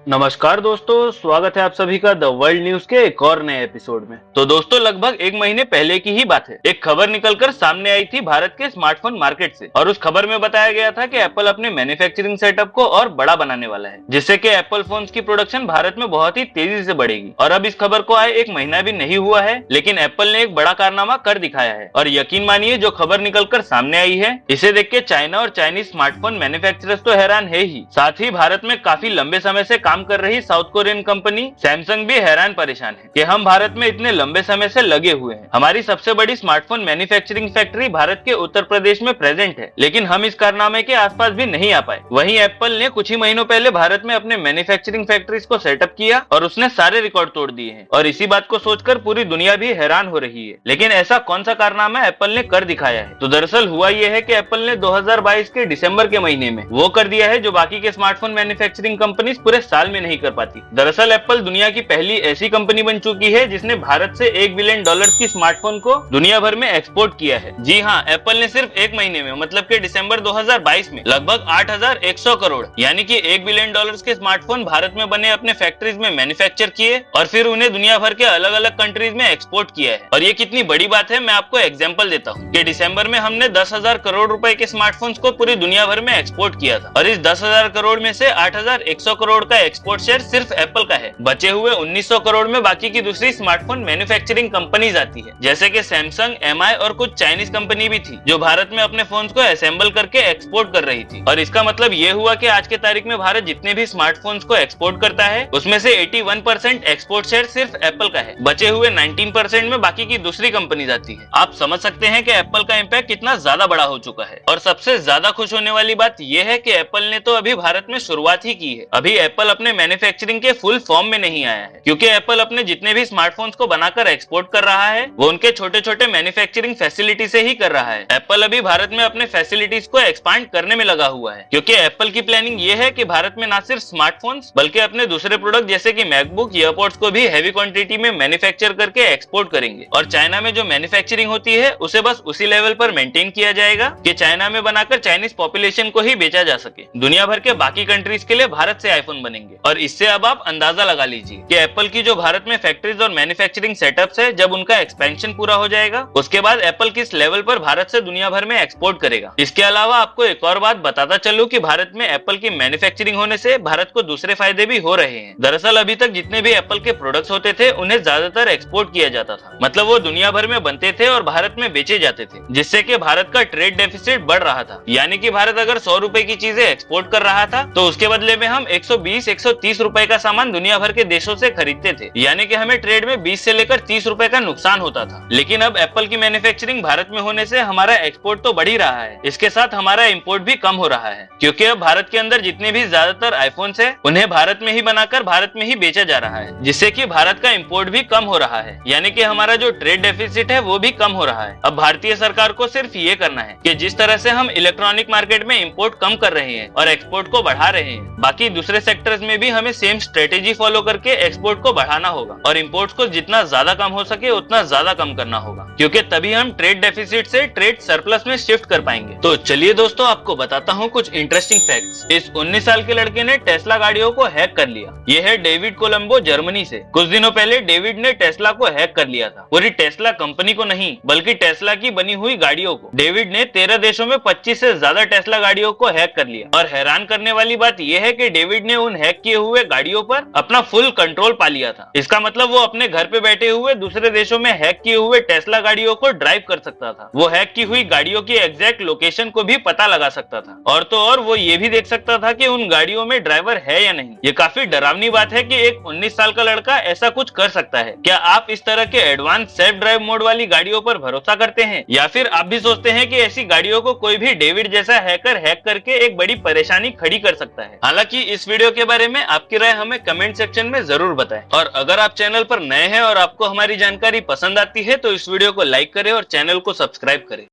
नमस्कार दोस्तों, स्वागत है आप सभी का द वर्ल्ड न्यूज के एक और नए एपिसोड में। तो दोस्तों, लगभग एक महीने पहले की ही बात है। एक खबर निकलकर सामने आई थी भारत के स्मार्टफोन मार्केट से, और उस खबर में बताया गया था कि एप्पल अपने मैन्युफैक्चरिंग सेटअप को और बड़ा बनाने वाला है, जिससे कि एप्पल फोन्स की प्रोडक्शन भारत में बहुत ही तेजी से बढ़ेगी। और अब इस खबर को आए एक महीना भी नहीं हुआ है, लेकिन एप्पल ने एक बड़ा कारनामा कर दिखाया है। और यकीन मानिए, जो खबर निकलकर सामने आई है, इसे देख के चाइना और चाइनीज स्मार्टफोन मैन्युफैक्चरर्स तो हैरान है ही, साथ ही भारत में काफी लंबे समय से काम कर रही साउथ कोरियन कंपनी सैमसंग भी हैरान परेशान है कि हम भारत में इतने लंबे समय से लगे हुए हैं। हमारी सबसे बड़ी स्मार्टफोन मैन्युफैक्चरिंग फैक्ट्री भारत के उत्तर प्रदेश में प्रेजेंट है, लेकिन हम इस कारनामे के आसपास भी नहीं आ पाए। वहीं एप्पल ने कुछ ही महीनों पहले भारत में अपने मैन्युफैक्चरिंग फैक्ट्रीज को सेटअप किया और उसने सारे रिकॉर्ड तोड़ दिए हैं। और इसी बात को सोचकर पूरी दुनिया भी हैरान हो रही है। लेकिन ऐसा कौन सा कारनामा एप्पल ने कर दिखाया है? तो दरअसल हुआ यह है कि एप्पल ने 2022 के दिसंबर के महीने में वो कर दिया है जो बाकी के स्मार्टफोन मैन्युफैक्चरिंग कंपनीज पूरे साल में नहीं कर पाती। दरअसल एप्पल दुनिया की पहली ऐसी कंपनी बन चुकी है जिसने भारत से $1 बिलियन की स्मार्टफोन को दुनिया भर में एक्सपोर्ट किया है। जी हाँ, एप्पल ने सिर्फ एक महीने में, मतलब के दिसंबर 2022 में लगभग 8,100 करोड़ यानी कि $1 बिलियन के स्मार्टफोन भारत में बने अपने फैक्ट्रीज में मैन्युफैक्चर किए और फिर उन्हें दुनिया भर के अलग अलग कंट्रीज में एक्सपोर्ट किया है। और ये कितनी बड़ी बात है, मैं आपको एग्जाम्पल देता हूँ कि दिसंबर में हमने 10,000 करोड़ रुपए के स्मार्टफोन्स को पूरी दुनिया भर में एक्सपोर्ट किया था। और इस 10,000 करोड़ में से 8,100 करोड़ का एक्सपोर्ट शेयर सिर्फ एप्पल का है। बचे हुए 1,900 करोड़ में बाकी की दूसरी स्मार्टफोन मैन्युफैक्चरिंग कंपनीज आती है, जैसे कि सैमसंग, एमआई और कुछ चाइनीज कंपनी भी थी जो भारत में अपने फोन्स को असेंबल करके एक्सपोर्ट कर रही थी। और इसका मतलब ये हुआ कि आज के तारीख में भारत जितने भी स्मार्टफोन्स को एक्सपोर्ट करता है, उसमें से 81% एक्सपोर्ट शेयर सिर्फ एप्पल का है। बचे हुए 19% में बाकी की दूसरी कंपनीज आती है। आप समझ सकते हैं कि एप्पल का इम्पैक्ट कितना ज्यादा बड़ा हो चुका है। और सबसे ज्यादा खुश होने वाली बात यह है कि एप्पल ने तो अभी भारत में शुरुआत ही की है। अभी एप्पल अपने मैन्युफैक्चरिंग के फुल फॉर्म में नहीं आया है, क्योंकि एप्पल अपने जितने भी स्मार्टफोन्स को बनाकर एक्सपोर्ट कर रहा है वो उनके छोटे छोटे मैन्युफैक्चरिंग फैसिलिटी से ही कर रहा है। एप्पल अभी भारत में अपने फैसिलिटीज को एक्सपांड करने में लगा हुआ है, क्योंकि एप्पल की प्लानिंग ये है कि भारत में न सिर्फ स्मार्टफोन्स बल्कि अपने दूसरे प्रोडक्ट जैसे कि मैकबुक, ईयरपॉड्स को भी हैवी क्वांटिटी में मैन्युफैक्चर करके एक्सपोर्ट करेंगे। और चाइना में जो मैन्युफैक्चरिंग होती है उसे बस उसी लेवल पर मेंटेन किया जाएगा कि चाइना में बनाकर चाइनीज पॉपुलेशन को ही बेचा जा सके। दुनिया भर के बाकी कंट्रीज के लिए भारत से आईफोन बनेंगे। और इससे अब आप अंदाजा लगा लीजिए कि एप्पल की जो भारत में फैक्ट्रीज और मैन्युफैक्चरिंग सेटअप्स है, जब उनका एक्सपेंशन पूरा हो जाएगा उसके बाद एप्पल किस लेवल पर भारत से दुनिया भर में एक्सपोर्ट करेगा। इसके अलावा आपको एक और बात बताता चलूं कि भारत में एप्पल की मैन्युफैक्चरिंग होने से भारत को दूसरे फायदे भी हो रहे हैं। दरअसल अभी तक जितने भी एप्पल के प्रोडक्ट्स होते थे उन्हें ज्यादातर एक्सपोर्ट किया जाता था, मतलब वो दुनिया भर में बनते थे और भारत में बेचे जाते थे, जिससे कि भारत का ट्रेड डेफिसिट बढ़ रहा था। यानी कि भारत अगर 100 रुपए की चीजें एक्सपोर्ट कर रहा था तो उसके बदले में हम 120-130 रुपए का सामान दुनिया भर के देशों से खरीदते थे। यानी कि हमें ट्रेड में 20 से लेकर 30 रुपए का नुकसान होता था। लेकिन अब एप्पल की मैन्युफैक्चरिंग भारत में होने से हमारा एक्सपोर्ट तो बढ़ ही रहा है, इसके साथ हमारा इंपोर्ट भी कम हो रहा है, क्योंकि अब भारत के अंदर जितने भी ज्यादातर आईफोन्स है उन्हें भारत में ही बनाकर भारत में ही बेचा जा रहा है, जिससे कि भारत का इंपोर्ट भी कम हो रहा है। यानी कि हमारा जो ट्रेड डेफिसिट है वो भी कम हो रहा है। अब भारतीय सरकार को सिर्फ ये करना है कि जिस तरह से हम इलेक्ट्रॉनिक मार्केट में इंपोर्ट कम कर रहे हैं और एक्सपोर्ट को बढ़ा रहे हैं, बाकी दूसरे सेक्टर्स में भी हमें सेम स्ट्रेटेजी फॉलो करके एक्सपोर्ट को बढ़ाना होगा और इंपोर्ट्स को जितना ज्यादा कम हो सके उतना ज्यादा कम करना होगा, क्योंकि तभी हम ट्रेड डेफिसिट से ट्रेड सरप्लस में शिफ्ट कर पाएंगे। तो चलिए दोस्तों, आपको बताता हूँ कुछ इंटरेस्टिंग फैक्ट्स। इस 19 साल के लड़के ने टेस्ला गाड़ियों को हैक कर लिया। ये है डेविड कोलंबो, जर्मनी से। कुछ दिनों पहले डेविड ने टेस्ला को हैक कर लिया था। पूरी टेस्ला कंपनी को नहीं, बल्कि टेस्ला की बनी हुई गाड़ियों को। डेविड ने 13 देशों में 25 से ज्यादा टेस्ला गाड़ियों को हैक कर लिया। और हैरान करने वाली बात यह है कि डेविड ने उन हैक किए हुए गाड़ियों पर अपना फुल कंट्रोल पा लिया था। इसका मतलब वो अपने घर पे बैठे हुए दूसरे देशों में हैक किए हुए टेस्ला गाड़ियों को ड्राइव कर सकता था। वो हैक की हुई गाड़ियों की एग्जैक्ट लोकेशन को भी पता लगा सकता था। और तो और वो ये भी देख सकता था कि उन गाड़ियों में ड्राइवर है या नहीं। ये काफी डरावनी बात है कि एक 19 साल का लड़का ऐसा कुछ कर सकता है। क्या आप इस तरह के एडवांस सेल्फ ड्राइव मोड वाली गाड़ियों पर भरोसा करते हैं, या फिर आप भी सोचते हैं कि ऐसी गाड़ियों को कोई भी डेविड जैसा हैकर हैक करके एक बड़ी परेशानी खड़ी कर सकता है? हालांकि इस वीडियो के बारे में आपकी राय हमें कमेंट सेक्शन में जरूर बताएं। और अगर आप चैनल पर नए हैं और आपको हमारी जानकारी पसंद आती है तो इस वीडियो को लाइक करें और चैनल को सब्सक्राइब करें।